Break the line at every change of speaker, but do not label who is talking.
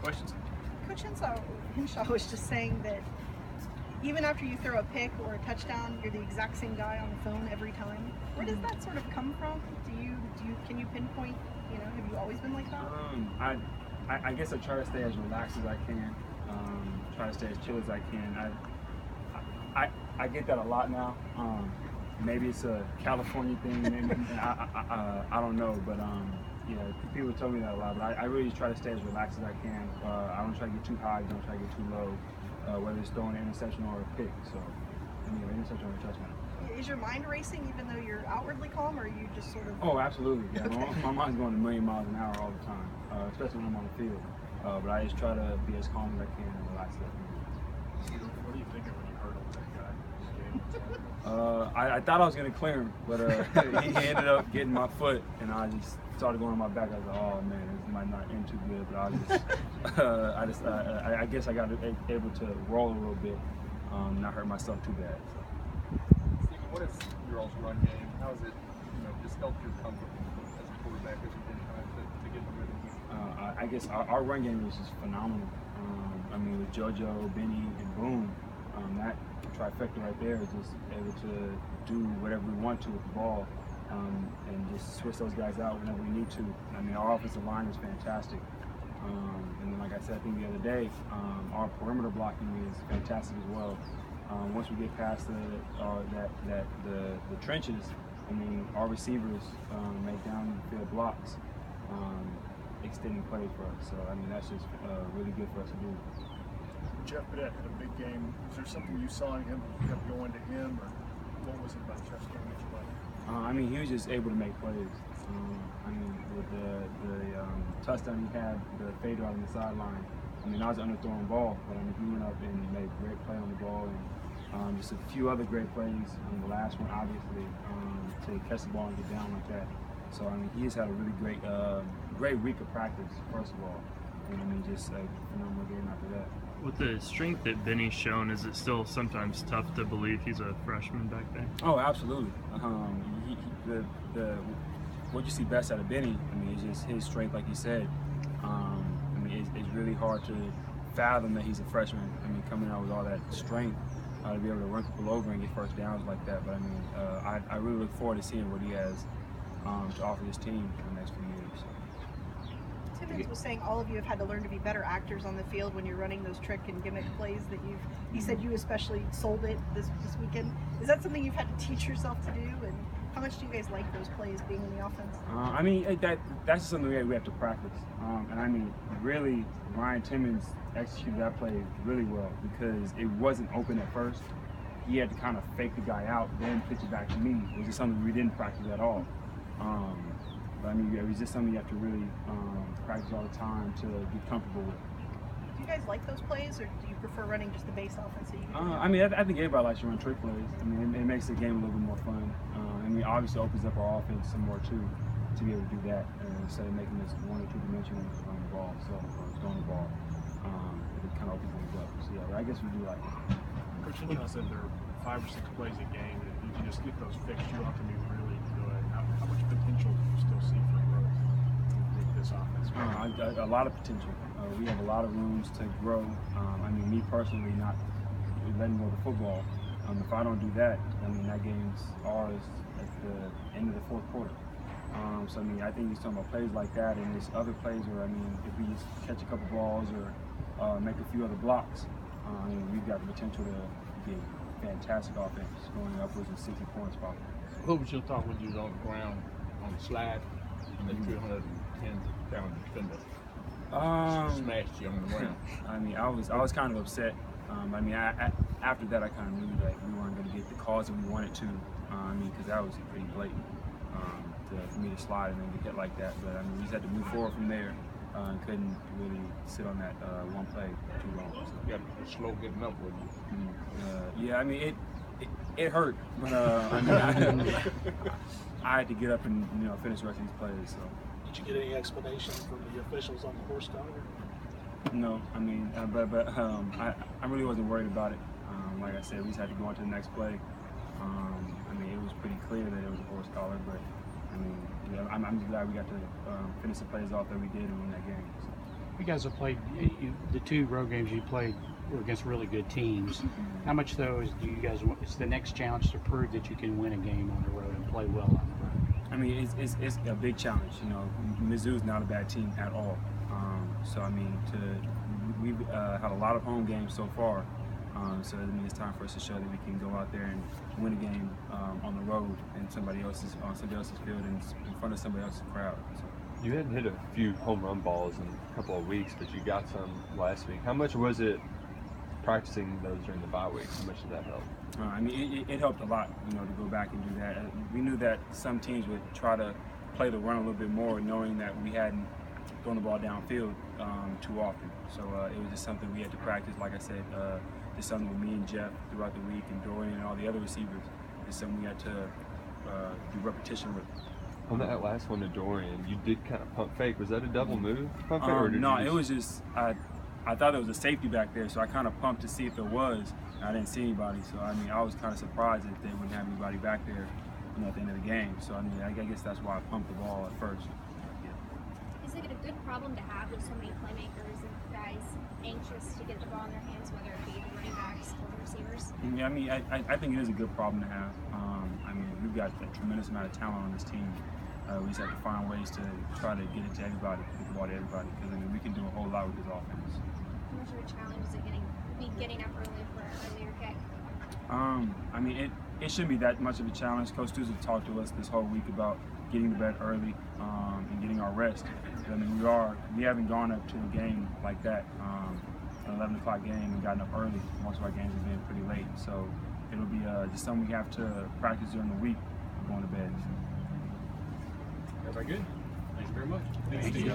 questions.
Coach Hinshaw was just saying that even after you throw a pick or a touchdown, you're the exact same guy on the phone every time. Where does that sort of come from? Can you pinpoint? Have you always been like that?
I guess I try to stay as relaxed as I can. Try to stay as chill as I can. I get that a lot now. Maybe it's a California thing. Maybe I don't know, but people tell me that a lot. But I really try to stay as relaxed as I can. I don't try to get too high. Don't try to get too low. Whether it's throwing an interception or a pick. So, interception or a touchdown.
Is your mind racing even though you're outwardly calm, or are you just sort of?
Oh, absolutely. Yeah,
Okay.
my mind's going a million miles an hour all the time, especially when I'm on the field. But I just try to be as calm as I can and relaxed as I can.
What are you thinking when you hurdled that guy?
I thought I was going to clear him, but he ended up getting my foot, and I just started going on my back. I was like, oh man, this might not end too good, but I guess I got able to roll a little bit, not hurt myself too bad. So.
Stephen, what is your all's run game? How has it, just helped your comfort as a quarterback as you've been trying to get the rhythm?
I guess our run game is just phenomenal. With JoJo, Benny, and Boone, that trifecta right there is just able to do whatever we want to with the ball, and just switch those guys out whenever we need to. Our offensive line is fantastic. And then, like I said, I think the other day, our perimeter blocking is fantastic as well. Once we get past the trenches, our receivers make downfield blocks, extending plays for us. So that's just really good for us to do.
Jeff Badet had a big game. Was there something you saw in him that kept going to him, or what was it about Jeff's game that you liked?
He was just able to make plays. With the touchdown he had, the fade out on the sideline. That was an underthrown ball, but he went up and made a great play on the ball, and just a few other great plays. The last one, obviously, to catch the ball and get down like that. So he has had a really great week of practice, first of all, and just a phenomenal game after that.
With the strength that Benny's shown, is it still sometimes tough to believe he's a freshman back there?
Oh, absolutely. What you see best out of Benny, is just his strength, like you said. It's really hard to fathom that he's a freshman. Coming out with all that strength, to be able to run people over and get first downs like that. But I really look forward to seeing what he has to offer this team in the next few years.
Timmons was saying all of you have had to learn to be better actors on the field when you're running those trick and gimmick plays that he said you especially sold it this weekend. Is that something you've had to teach yourself to do? And how much do you guys like those plays being in the offense?
That's just something we have to practice. Really, Ryan Timmons executed that play really well because it wasn't open at first. He had to kind of fake the guy out, then pitch it back to me, which is something we didn't practice at all. It's just something you have to really practice all the time to get comfortable with.
Do you guys like those plays, or do you prefer running just the base offense that you can
I think everybody likes to run trick plays. It makes the game a little bit more fun. Obviously opens up our offense some more too, to be able to do that instead of making this one or two dimensional on the ball, throwing the ball. It kind of opens things up. So I guess we do like it.
Coach Hinshaw said there are 5 or 6 plays a game, and if you can just get those fixed, you ought to be really good. How much potential do you still see for growth with this offense?
A lot of potential. We have a lot of rooms to grow. Me personally, not letting go of the football. If I don't do that, that game's ours at the end of the fourth quarter. I think he's talking about plays like that, and there's other plays where if we just catch a couple balls or make a few other blocks, we've got the potential to be a fantastic offense, going upwards of 60 points probably.
What was your thought when you was on the ground on the slide and the 310-pound defender smashed you on the ground?
I was kind of upset. After that, I kind of knew that we weren't going to get the calls that we wanted to. Because that was pretty blatant for me to slide and then get hit like that. But we just had to move forward from there and couldn't really sit on that one play too long. So.
You got slow getting up with you.
It hurt, but I had to get up and finish the rest of these plays. So.
Did you get any explanation from the officials on the horse collar?
No, I really wasn't worried about it. Like I said, we just had to go on to the next play. It was pretty clear that it was a horse collar, but I'm just glad we got to finish the plays off that we did and win that game. So.
You guys have played the 2 road games you played were against really good teams. How much though do you guys want? It's the next challenge to prove that you can win a game on the road and play well on the road.
I mean, it's a big challenge. You know, Mizzou's not a bad team at all. So I mean, we've had a lot of home games so far. So I mean, it's time for us to show that we can go out there and win a game on the road and somebody else's field and in front of somebody else's crowd. So.
You hadn't hit a few home run balls in a couple of weeks, but you got some last week. How much was it practicing those during the bye week? How much did that help?
I mean, it helped a lot, you know, to go back and do that. We knew that some teams would try to play the run a little bit more, knowing that we hadn't thrown the ball downfield too often. So it was just something we had to practice. Like I said, it's something with me and Jeff throughout the week, and Dorian and all the other receivers. It's something we had to do repetition with.
On that last one to Dorian, you did kind of pump fake. Was that a double move? Pump fake, or did
no,
you
it was just I thought there was a safety back there, so I kind of pumped to see if there was. And I didn't see anybody, so I mean, I was kind of surprised that they wouldn't have anybody back there, you know, at the end of the game. So I mean, I guess that's why I pumped the ball at first.
Is it a good problem to have with so many playmakers and guys anxious to get the ball in their hands, whether it be the running backs or the receivers?
Yeah, I mean, I think it is a good problem to have. I mean, we've got a tremendous amount of talent on this team. We just have to find ways to try to get it to everybody, get the ball to everybody, because I mean, we can do a whole lot with this offense.
How much of a challenge is it getting up early for an earlier kick?
I mean, it shouldn't be that much of a challenge. Coach Stoops has talked to us this whole week about getting to bed early and getting our rest. I mean, we haven't gone up to a game like that, an 11 o'clock game, and gotten up early. Most of our games have been pretty late, so it'll be just something we have to practice during the week going to bed.
Everybody good? Thank you very much.
Thank you.